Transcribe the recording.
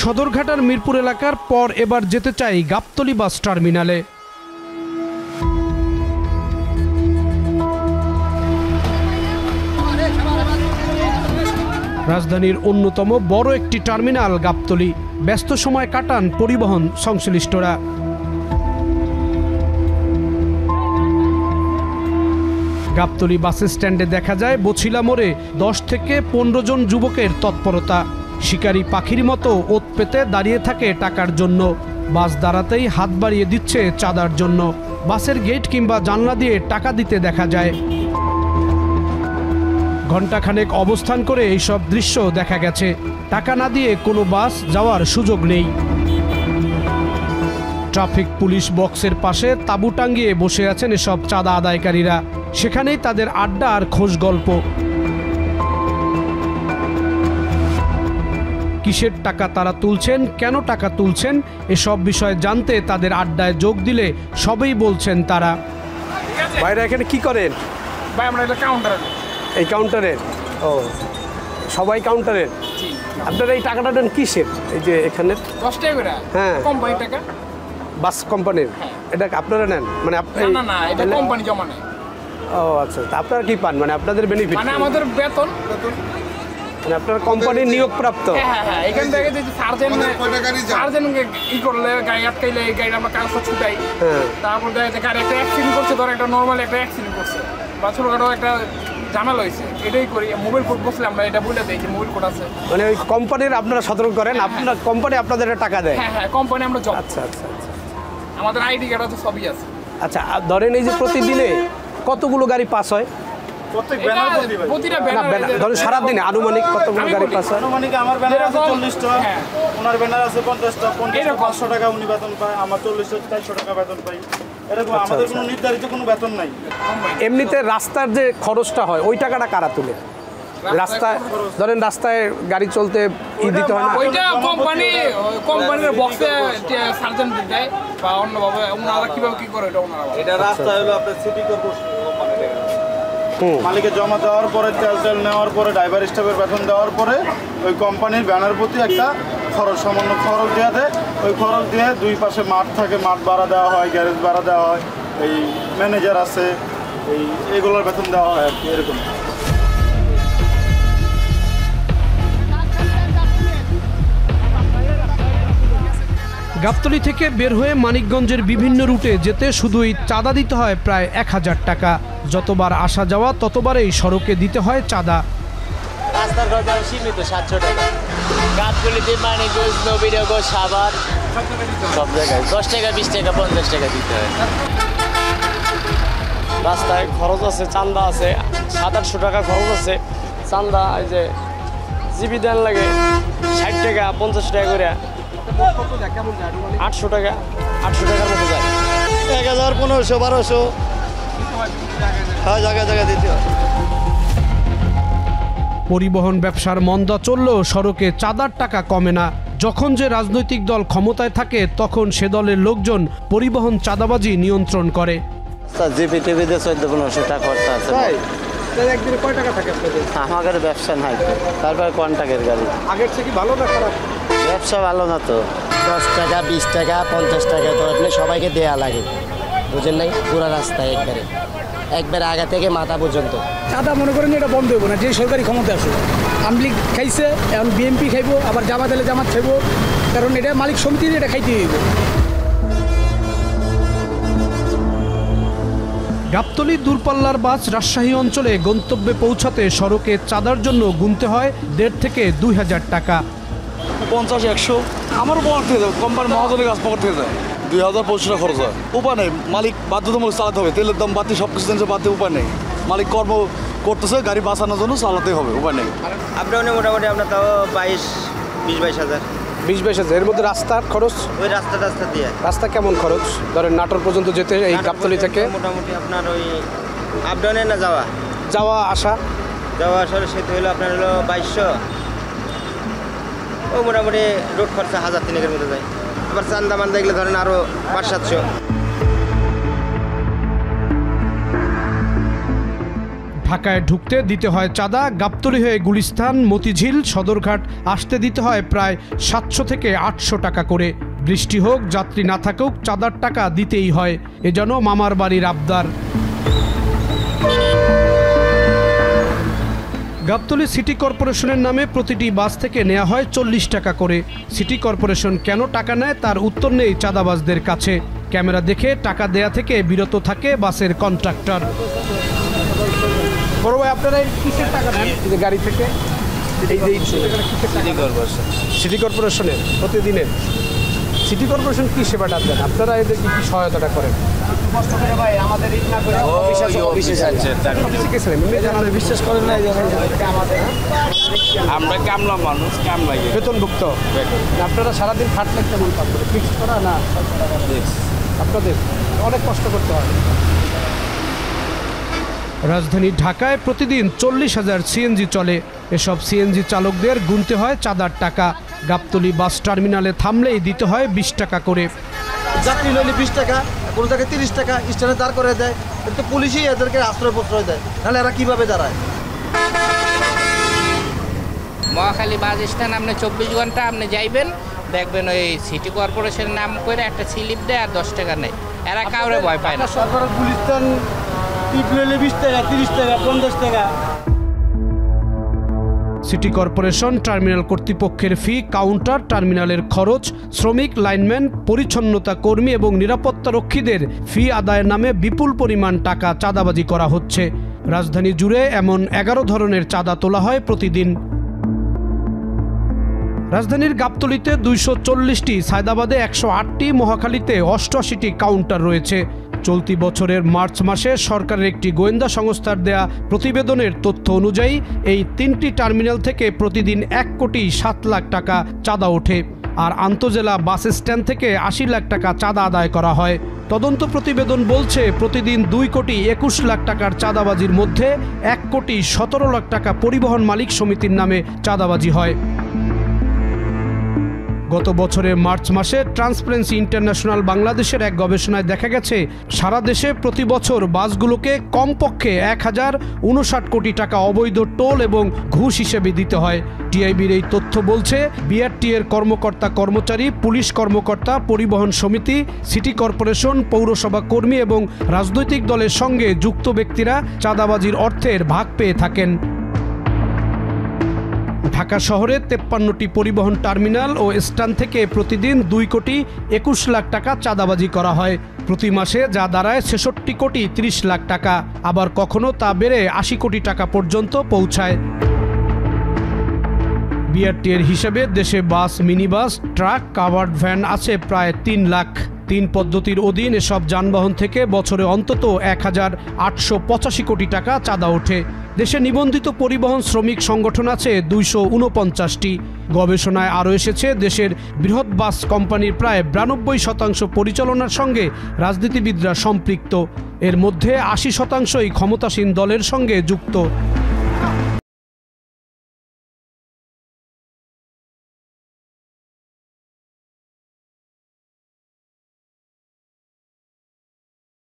সদরঘাটার মিরপুর এলাকার পর এবার যেতে চাই গাবতলী বাস টার্মিনালে। রাজধানীর অন্যতম বড় একটি টার্মিনাল গাবতলী। ব্যস্ত সময় কাটান পরিবহন সংশ্লিষ্টরা। গাবতলী বাস স্ট্যান্ডে দেখা যায় বছিলা মোড়ে 10 থেকে 15 জন যুবকের তৎপরতা। শিকারী পাখির মতো ওত পেতে দাঁড়িয়ে থাকে টাকার জন্য। বাস দাঁড়াতেই হাত বাড়িয়ে দিচ্ছে চাঁদার জন্য। বাসের গেট কিংবা জানলা দিয়ে টাকা দিতে দেখা যায়। ঘণ্টাখানেক অবস্থান করে এইসব দৃশ্য দেখা গেছে। টাকা না দিয়ে কোনো বাস যাওয়ার সুযোগ নেই। ট্রাফিক পুলিশ বক্সের পাশে তাঁবু টাঙ্গিয়ে বসে আছেন এসব চাঁদা আদায়কারীরা। সেখানেই তাদের আড্ডা আর খোঁজ গল্প। কিসের টাকা তারা তুলছেন, কেন টাকা তুলছেন, এসব বিষয়ে জানতে তাদের আড্ডায় যোগ দিলে সবই বলছেন তারা। ভাইরা এখানে কি করেন? ভাই আমরা এটা কাউন্টারে। এই কাউন্টারের? ও, সবাই কাউন্টারের। আপনারা এই টাকাটা দেন কিসের? এই যে এখানে 10 টাকা করে। হ্যাঁ, কোম্পানি টাকা। বাস কোম্পানির? এটা আপনারা নেন? মানে না না, এটা কোম্পানি জমা নেয়। ও আচ্ছা, আপনারা কি পান? মানে আপনাদের বেনিফিট? মানে আমাদের বেতন। মানে আপনার কোম্পানির নিয়োগপ্রাপ্ত? হ্যাঁ হ্যাঁ, এখান থেকে যে সার্জেন ই করলে গাড়ি আটকাইলে এই গাড়ি আমরা কাগজটা ছুটাই। তারপর দেখা যায় গাড়ি একটা অ্যাক্সিডেন্ট করছে, ধর একটা নর্মাল একটা অ্যাক্সিডেন্ট করছে বা ছোটখাটো একটা ঝামেলা হয়েছে, এটাই করি। মোবাইল কোড বসলে আমরা এটা বলে দিই যে মোবাইল কোড আছে। মানে ওই কোম্পানির আপনারা সতর্ক করেন, আপনার কোম্পানি আপনাদের টাকা দেয়? হ্যাঁ হ্যাঁ, কোম্পানি আমরা জব। আচ্ছা আচ্ছা আচ্ছা, আমাদের আইডি কার্ড আছে, সবই আছে। আচ্ছা, ধরেন এই যে প্রতিদিনে কতগুলো গাড়ি পাস হয়? সারাদিনে আনুমানিক কতগুলো গাড়ি পাস হয়? আমার ব্যানার আছে 40টা, ওনার ব্যানার আছে 50টা, 500 টাকা উনি বেতন পায়, আমার 400 টাকা বেতন পাই। এরকম আমাদের কোনো নির্ধারিত কোনো বেতন নাই। এমনিতে রাস্তার যে খরচটা হয় ওই টাকাটা কারা তুলে? রাস্তায় ধরেন রাস্তায় গাড়ি চলতে দিতে হয় না? ওইটা কোম্পানির বক্সে সার্জেন্ট দেয় বা অন্যভাবে ওনারা কিভাবে কি করে এটা রাস্তা হলো আপনার সিটি কর্পোরেশন মালিকের জমা দেওয়ার পরে, তেল নেওয়ার পরে, ড্রাইভার স্টাফের বেতন দেওয়ার পরে ওই কোম্পানির ব্যানার প্রতি একটা খরচ, সামান্য খরচ দেওয়া দেয়। ওই খরচ দিয়ে দুই পাশে মাঠ থাকে, মাঠ ভাড়া দেওয়া হয়, গ্যারেজ ভাড়া দেওয়া হয়, এই ম্যানেজার আছে, এইগুলোর বেতন দেওয়া হয় আর কি। এরকম গাবতলী থেকে বের হয়ে মানিকগঞ্জের বিভিন্ন রুটে যেতে শুধুই চাঁদা দিতে হয় প্রায় 1000 টাকা। যতবার আসা যাওয়া ততবারই সড়কে দিতে হয় চাঁদা। রাস্তার খরচ সীমিত 700 টাকা। গাবতলীতে মানিকগঞ্জ, নবীনগর, সাভার সব জায়গায় 10 টাকা, 20 টাকা, 50 টাকা দিতে হয়। রাস্তায় খরচ আছে, চান্দা আছে 700-800 টাকা খরচ আছে। চান্দা এই যে জিবি দেন লাগে 60 টাকা, 50 টাকা করে। 800 টাকা, 800 টাকার মতো যায়। 1000, 1500, 1200 জায়গায় জায়গায় দিতে হয়। পরিবহন ব্যবসার মন্দা চললেও সড়কে চাঁদার টাকা কমে না। যখন যে রাজনৈতিক দল ক্ষমতায় থাকে তখন সে দলের লোকজন পরিবহন চাঁদাবাজি নিয়ন্ত্রণ করে। জিপি টিভিতে 1400-1500 টাকা খরচা আছে। একদিনে কয় টাকা থাকে আপনাদের? আমাদের ব্যবসা নাই, তারপর কন্ট্রাক্টের গাড়ি। আগের থেকে ভালো না খারাপ? ব্যবসা ভালো না তো। 10 টাকা, 20 টাকা, 50 টাকা তো আপনি সবাইকে দেয়া লাগে, বুঝেন নাই? পুরা রাস্তায় একবারে আগা থেকে মাথা পর্যন্ত চাঁদা মনে করেন এটা বন্ধ হইব না। যে সরকারি ক্ষমতা আছে, আওয়ামী লীগ খাইছে, এখন বিএনপি খাইব, আবার জামাত এলে জামাত খাইব, কারণ এটা মালিক সমিতির, এটা খাইতে হইব। গাবতলী দূরপাল্লার বাস রাজশাহী অঞ্চলে গন্তব্যে পৌঁছাতে সড়কে চাঁদার জন্য গুনতে হয় 1,500 থেকে 2,000 টাকা। 50-100 আমার পকেট থেকে যায়, কোম্পানির মহাজনের কাছ পকেট থেকে যায়। 2000-2500 টাকা খরচ হয়। উপায় নেই, মালিক বাধ্যতামূলক চালাতে হবে। তেলের দাম বাড়তি, সব কিছু জিনিসের বাড়তি, উপায় নেই। মালিক কর্ম করতেছে, গাড়ি বাঁচানোর জন্য চালাতে হবে, উপায় নেই। আপনি মোটামুটি আপনার তাও 20-22 হাজার। 20-22 হাজার। এর মধ্যে রাস্তার খরচ? ওই রাস্তা দিয়ে। রাস্তা কেমন খরচ? ধরেন নাটোর পর্যন্ত যেতে এই গাবতলী থেকে মোটামুটি আপনার ওই আপ ডাউনে না যাওয়া আসা সেটা হলো আপনার হলো 2200। ও মোটামুটি রোড খরচা 1000-3 মধ্যে যায়। আবার চান্দা মান্দা এগুলো ধরেন আরও 500-700। ঢাকায় ঢুকতে দিতে হয় চাঁদা, গাবতলী হয়ে গুলিস্তান, মতিঝিল, সদরঘাট আসতে দিতে হয় প্রায় 700 থেকে 800 টাকা করে। বৃষ্টি হোক, যাত্রী না থাকুক, চাঁদার টাকা দিতেই হয়। এ যেন মামার বাড়ির আবদার। গাবতলী সিটি কর্পোরেশনের নামে প্রতিটি বাস থেকে নেওয়া হয় 40 টাকা করে। সিটি কর্পোরেশন কেন টাকা নেয় তার উত্তর নেই চাঁদাবাজদের কাছে। ক্যামেরা দেখে টাকা দেয়া থেকে বিরত থাকে বাসের কন্ট্রাক্টর। বড় ভাই, আপনারা কিসের টাকা নেন যে গাড়ি থেকে? সিটি কর্পোরেশনের প্রতিদিনের। সিটি কর্পোরেশন কি সেবাটা দেন? আপনারা এদের কি সহায়তাটা করেন? বিশ্বাস করেন না, আমরা কামলা মানুষ, কামলা বেতনভুক্ত। আপনারা সারাদিন খাটলে কেমন কাজ করে? ফিক্স করা না আপনাদের অনেক কষ্ট করতে হয়। রাজধানী ঢাকায় প্রতিদিন 40,000 সিএনজি চলে। এসব সিএনজি চালকদের গুনতে হয় চাঁদার টাকা। গাবতলী বাস টার্মিনালে থামলেই দিতে হয় 20 টাকা করে। যাত্রী লইলে 20 টাকা, কোনো জায়গায় 30 টাকা স্ট্যান্ডে দাঁড় করে দেয়। এটা তো পুলিশই এদেরকে আশ্রয় প্রশ্রয় দেয়, তাহলে এরা কিভাবে দাঁড়ায়? মহাখালী বাস স্ট্যান্ড আপনি 24 ঘন্টা আপনি যাইবেন, দেখবেন ওই সিটি কর্পোরেশনের নাম করে একটা স্লিপ দেয় আর 10 টাকা নেয়। এরা কাউরে ভয় পায় না। সরকারের গুলিস্তান টিপ লইলে 20 টাকা, 30 টাকা, 50 টাকা। সিটি কর্পোরেশন টার্মিনাল কর্তৃপক্ষের ফি, কাউন্টার, টার্মিনালের খরচ, শ্রমিক, লাইনম্যান, পরিচ্ছন্নতা কর্মী এবং নিরাপত্তা রক্ষীদের ফি আদায়ের নামে বিপুল পরিমাণ টাকা চাঁদাবাজি করা হচ্ছে। রাজধানী জুড়ে এমন 11 ধরনের চাঁদা তোলা হয় প্রতিদিন। রাজধানীর গাবতলীতে 240টি, সায়দাবাদে 108টি, মহাখালীতে 88টি কাউন্টার রয়েছে। চলতি বছরের মার্চ মাসে সরকারের একটি গোয়েন্দা সংস্থার দেয়া প্রতিবেদনের তথ্য অনুযায়ী এই 3টি টার্মিনাল থেকে প্রতিদিন 1 কোটি 7 লাখ টাকা চাঁদা ওঠে। আর আন্তজেলা বাস স্ট্যান্ড থেকে 80 লাখ টাকা চাঁদা আদায় করা হয়। তদন্ত প্রতিবেদন বলছে প্রতিদিন 2 কোটি 21 লাখ টাকার চাঁদাবাজির মধ্যে 1 কোটি 17 লাখ টাকা পরিবহন মালিক সমিতির নামে চাঁদাবাজি হয়। গত বছরের মার্চ মাসে ট্রান্সপারেন্সি ইন্টারন্যাশনাল বাংলাদেশের এক গবেষণায় দেখা গেছে সারা দেশে প্রতি বছর বাসগুলোকে কমপক্ষে 1059 কোটি টাকা অবৈধ টোল এবং ঘুষ হিসেবে দিতে হয়। টিআইবির এই তথ্য বলছে বিআরটি এর কর্মকর্তা, কর্মচারী, পুলিশ কর্মকর্তা, পরিবহন সমিতি, সিটি কর্পোরেশন, পৌরসভা কর্মী এবং রাজনৈতিক দলের সঙ্গে যুক্ত ব্যক্তিরা চাঁদাবাজির অর্থের ভাগ পেয়ে থাকেন। ঢাকা শহরে 53টি পরিবহন টার্মিনাল ও স্ট্যান্ড থেকে প্রতিদিন 2 কোটি 21 লাখ টাকা চাঁদাবাজি করা হয়। প্রতি মাসে যা দাঁড়ায় 66 কোটি 30 লাখ টাকা। আবার কখনো তা বেড়ে 80 কোটি টাকা পর্যন্ত পৌঁছায়। বিআরটি এর হিসেবে দেশে bus, mini bus, truck, covered van আছে প্রায় 3 লাখ। 3 পদ্ধতির অধীন এসব যানবাহন থেকে বছরে অন্তত 1885 কোটি টাকা চাঁদা ওঠে। দেশে নিবন্ধিত পরিবহন শ্রমিক সংগঠন আছে 249টি। গবেষণায় আরও এসেছে দেশের বৃহৎ বাস কোম্পানির প্রায় 92% পরিচালনার সঙ্গে রাজনীতিবিদরা সম্পৃক্ত। এর মধ্যে 80%ই ক্ষমতাসীন দলের সঙ্গে যুক্ত।